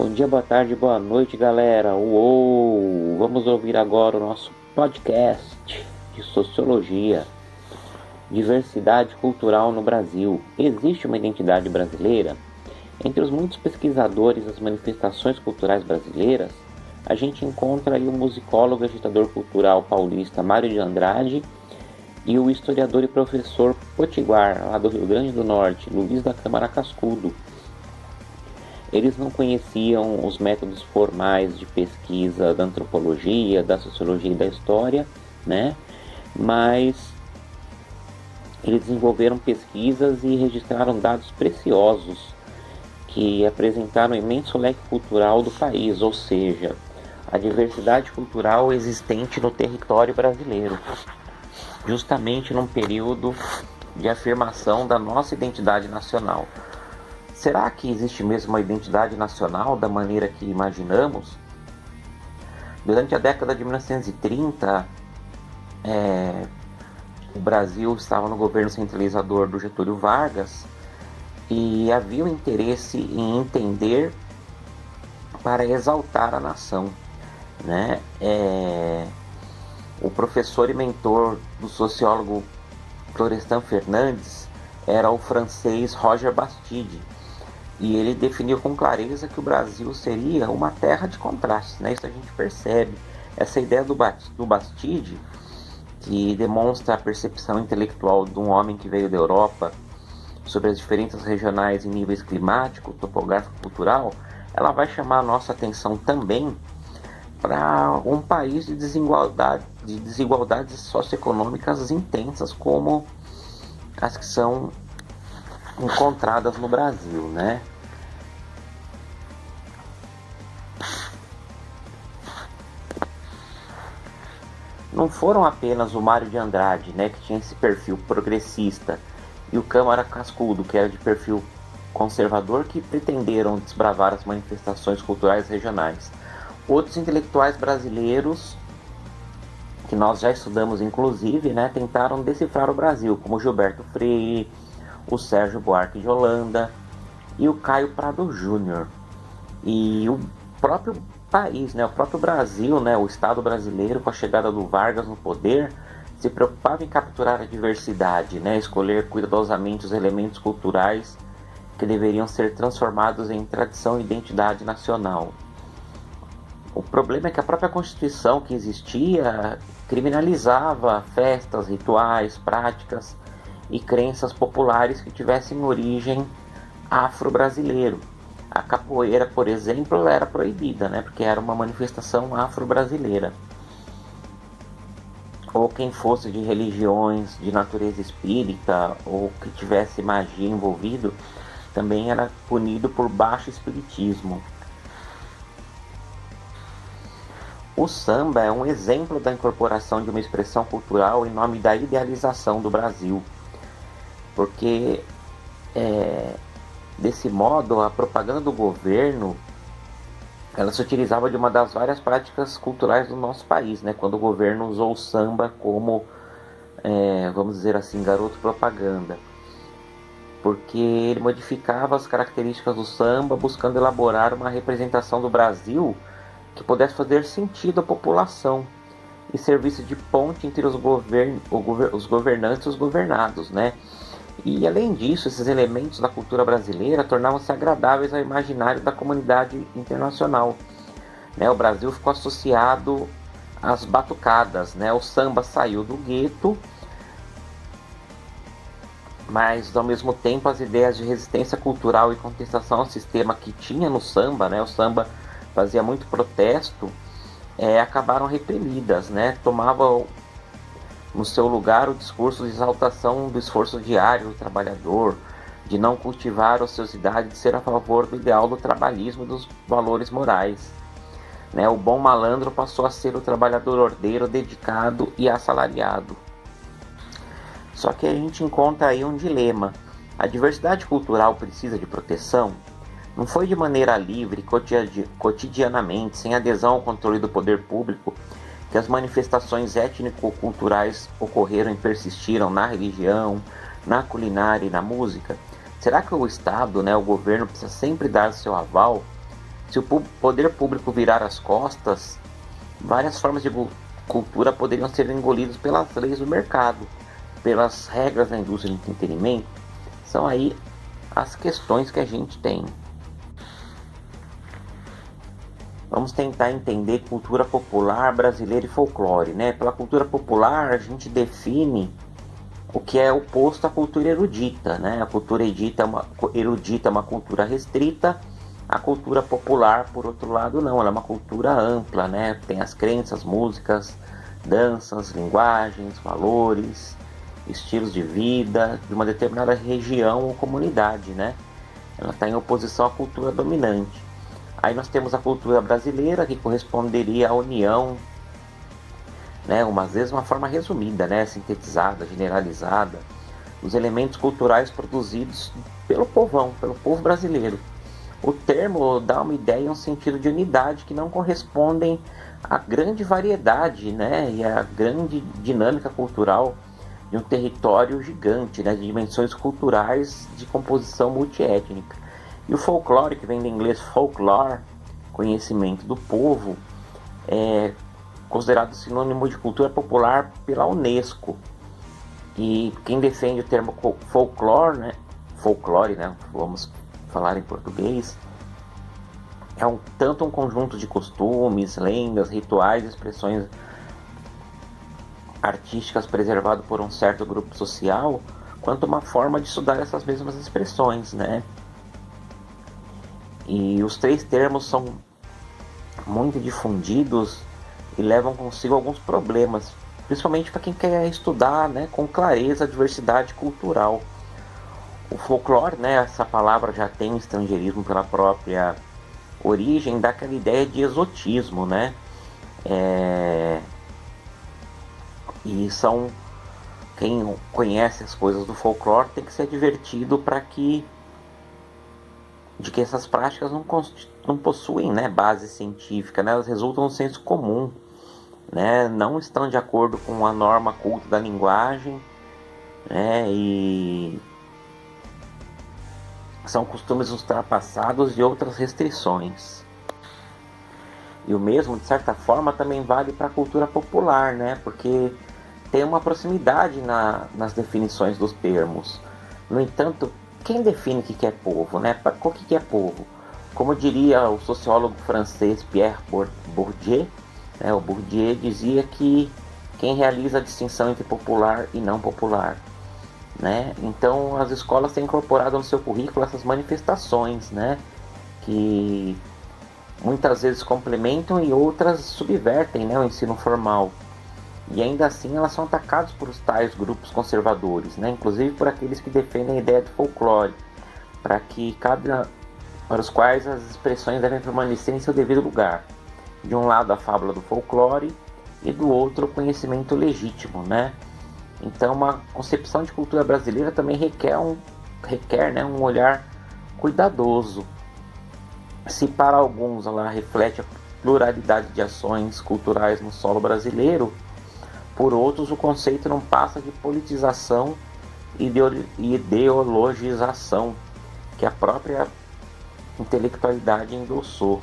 Bom dia, boa tarde, boa noite, galera. Uou! Vamos ouvir agora o nosso podcast de Sociologia. Diversidade cultural no Brasil. Existe uma identidade brasileira? Entre os muitos pesquisadores das manifestações culturais brasileiras, a gente encontra aí o musicólogo e agitador cultural paulista Mário de Andrade e o historiador e professor potiguar, lá do Rio Grande do Norte, Luiz da Câmara Cascudo. Eles não conheciam os métodos formais de pesquisa da antropologia, da sociologia e da história, né? Mas eles desenvolveram pesquisas e registraram dados preciosos que apresentaram um imenso leque cultural do país, ou seja, a diversidade cultural existente no território brasileiro, justamente num período de afirmação da nossa identidade nacional. Será que existe mesmo uma identidade nacional da maneira que imaginamos? Durante a década de 1930, o Brasil estava no governo centralizador do Getúlio Vargas e havia um interesse em entender para exaltar a nação, né? O professor e mentor do sociólogo Florestan Fernandes era o francês Roger Bastide, e ele definiu com clareza que o Brasil seria uma terra de contrastes, né? Isso a gente percebe. Essa ideia do Bastide, que demonstra a percepção intelectual de um homem que veio da Europa sobre as diferenças regionais em níveis climático, topográfico e cultural, ela vai chamar a nossa atenção também para um país de desigualdades socioeconômicas intensas, como as que são encontradas no Brasil, né? Não foram apenas o Mário de Andrade, né, que tinha esse perfil progressista, e o Câmara Cascudo, que era de perfil conservador, que pretenderam desbravar as manifestações culturais regionais. Outros intelectuais brasileiros, que nós já estudamos inclusive, né, tentaram decifrar o Brasil, como Gilberto Freire, o Sérgio Buarque de Holanda e o Caio Prado Júnior. E o próprio país, né, o próprio Brasil, né, o Estado brasileiro, com a chegada do Vargas no poder, se preocupava em capturar a diversidade, né, escolher cuidadosamente os elementos culturais que deveriam ser transformados em tradição e identidade nacional. O problema é que a própria Constituição que existia criminalizava festas, rituais, práticas e crenças populares que tivessem origem afro-brasileiro. A capoeira, por exemplo, era proibida, né, porque era uma manifestação afro-brasileira. Ou quem fosse de religiões de natureza espírita ou que tivesse magia envolvido, também era punido por baixo espiritismo. O samba é um exemplo da incorporação de uma expressão cultural em nome da idealização do Brasil, porque desse modo a propaganda do governo ela se utilizava de uma das várias práticas culturais do nosso país, né? Quando o governo usou o samba como, vamos dizer assim, garoto propaganda, porque ele modificava as características do samba buscando elaborar uma representação do Brasil que pudesse fazer sentido à população e servisse de ponte entre os governantes e os governados, né? E além disso, esses elementos da cultura brasileira tornavam-se agradáveis ao imaginário da comunidade internacional, né? O Brasil ficou associado às batucadas, né? O samba saiu do gueto, mas ao mesmo tempo as ideias de resistência cultural e contestação ao sistema que tinha no samba, né? O samba fazia muito protesto, acabaram reprimidas, né? Tomavam no seu lugar o discurso de exaltação do esforço diário do trabalhador, de não cultivar a ociosidade, de ser a favor do ideal do trabalhismo e dos valores morais, né? O bom malandro passou a ser o trabalhador ordeiro, dedicado e assalariado. Só que a gente encontra aí um dilema. A diversidade cultural precisa de proteção? Não foi de maneira livre, cotidianamente, sem adesão ao controle do poder público, que as manifestações étnico-culturais ocorreram e persistiram na religião, na culinária e na música? Será que o Estado, né, o governo, precisa sempre dar seu aval Se o poder público virar as costas, várias formas de cultura poderiam ser engolidas pelas leis do mercado, pelas regras da indústria de entretenimento. São aí as questões que a gente tem. Vamos tentar entender cultura popular brasileira e folclore, né? Pela cultura popular, a gente define o que é oposto à cultura erudita, né? A cultura erudita é uma cultura restrita, a cultura popular, por outro lado, não. Ela é uma cultura ampla, né? Tem as crenças, músicas, danças, linguagens, valores, estilos de vida de uma determinada região ou comunidade, né? Ela está em oposição à cultura dominante. Aí nós temos a cultura brasileira, que corresponderia à união, né, às vezes uma forma resumida, né, sintetizada, generalizada, dos elementos culturais produzidos pelo povo brasileiro. O termo dá uma ideia, um sentido de unidade que não correspondem à grande variedade, né, e à grande dinâmica cultural de um território gigante, né, de dimensões culturais de composição multiétnica. E o folclore, que vem do inglês folklore, conhecimento do povo, é considerado sinônimo de cultura popular pela Unesco. E quem defende o termo folclore, né, vamos falar em português, é tanto um conjunto de costumes, lendas, rituais, expressões artísticas preservado por um certo grupo social, quanto uma forma de estudar essas mesmas expressões, né? E os três termos são muito difundidos e levam consigo alguns problemas, principalmente para quem quer estudar, né, com clareza a diversidade cultural. O folclore, né, essa palavra já tem estrangeirismo pela própria origem, dá aquela ideia de exotismo, né? E quem conhece as coisas do folclore tem que ser advertido de que essas práticas não possuem, né, base científica, né, elas resultam no senso comum, né, não estão de acordo com a norma culta da linguagem, né, e são costumes ultrapassados e outras restrições. E o mesmo, de certa forma, também vale para a cultura popular, né, porque tem uma proximidade nas definições dos termos. No entanto, quem define o que é povo, né? O que é povo? Como diria o sociólogo francês Pierre Bourdieu, né? O Bourdieu dizia que quem realiza a distinção entre popular e não popular, né? Então as escolas têm incorporado no seu currículo essas manifestações, né? Que muitas vezes complementam e outras subvertem, né, o ensino formal. E ainda assim elas são atacadas por tais grupos conservadores, né? Inclusive por aqueles que defendem a ideia do folclore, para os quais as expressões devem permanecer em seu devido lugar. De um lado a fábula do folclore e do outro o conhecimento legítimo, né? Então uma concepção de cultura brasileira também requer né, um olhar cuidadoso. Se para alguns ela reflete a pluralidade de ações culturais no solo brasileiro, por outros o conceito não passa de politização e ideologização que a própria intelectualidade endossou.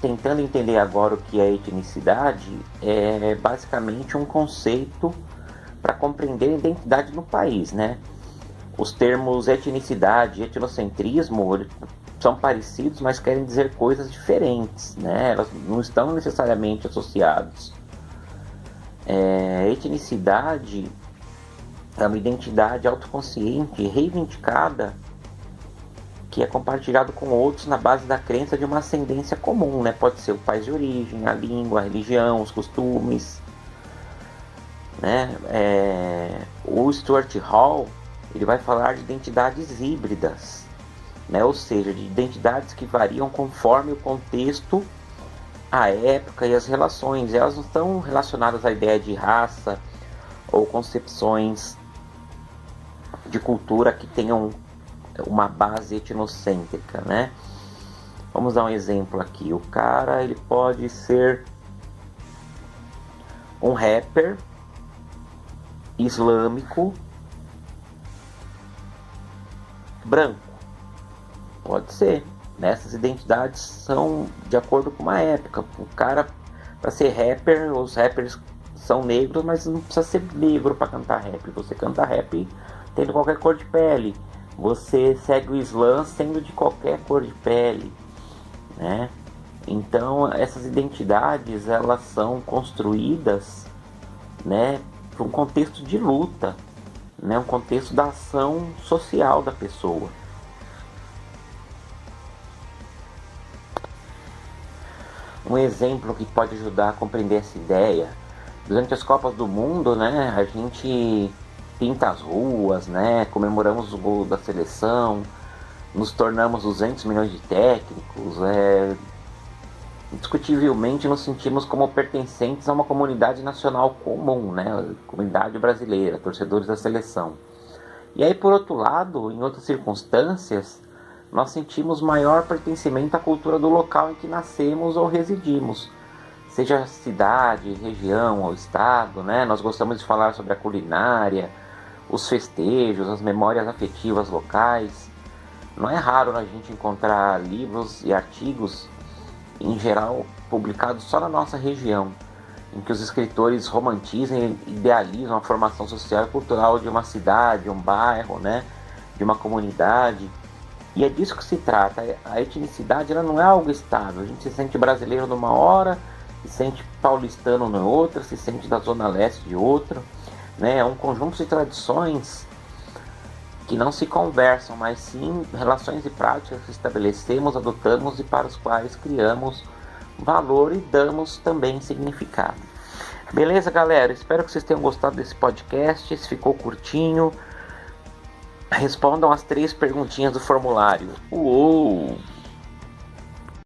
Tentando entender agora o que é etnicidade, é basicamente um conceito para compreender a identidade no país, né? Os termos etnicidade e etnocentrismo são parecidos, mas querem dizer coisas diferentes, né? Elas não estão necessariamente associados. Etnicidade é uma identidade autoconsciente, reivindicada, que é compartilhado com outros na base da crença de uma ascendência comum, né? Pode ser o país de origem, a língua, a religião, os costumes, né? O Stuart Hall, ele vai falar de identidades híbridas, né? Ou seja, de identidades que variam conforme o contexto, a época e as relações. Elas não estão relacionadas à ideia de raça ou concepções de cultura que tenham uma base etnocêntrica, né? Vamos dar um exemplo aqui. O cara, ele pode ser um rapper islâmico branco? Pode ser. Essas identidades são de acordo com uma época. O cara, para ser rapper, os rappers são negros, mas não precisa ser negro para cantar rap. Você canta rap tendo qualquer cor de pele. Você segue o Islã sendo de qualquer cor de pele, né? Então essas identidades, elas são construídas, né, para um contexto de luta, né, um contexto da ação social da pessoa. Um exemplo que pode ajudar a compreender essa ideia: durante as Copas do Mundo, né, a gente pinta as ruas, né, comemoramos o gol da seleção, nos tornamos 200 milhões de técnicos, indiscutivelmente nos sentimos como pertencentes a uma comunidade nacional comum, né, comunidade brasileira, torcedores da seleção. E aí, por outro lado, em outras circunstâncias, nós sentimos maior pertencimento à cultura do local em que nascemos ou residimos, seja cidade, região ou estado, né? Nós gostamos de falar sobre a culinária, os festejos, as memórias afetivas locais. Não é raro a gente encontrar livros e artigos, em geral, publicados só na nossa região, em que os escritores romantizam e idealizam a formação social e cultural de uma cidade, um bairro, né? De uma comunidade. E é disso que se trata. A etnicidade, ela não é algo estável. A gente se sente brasileiro numa hora, se sente paulistano na outra, se sente da Zona Leste de outra, né? É um conjunto de tradições que não se conversam, mas sim relações e práticas que estabelecemos, adotamos e para os quais criamos valor e damos também significado. Beleza, galera? Espero que vocês tenham gostado desse podcast. Se ficou curtinho, respondam as 3 perguntinhas do formulário. Uou!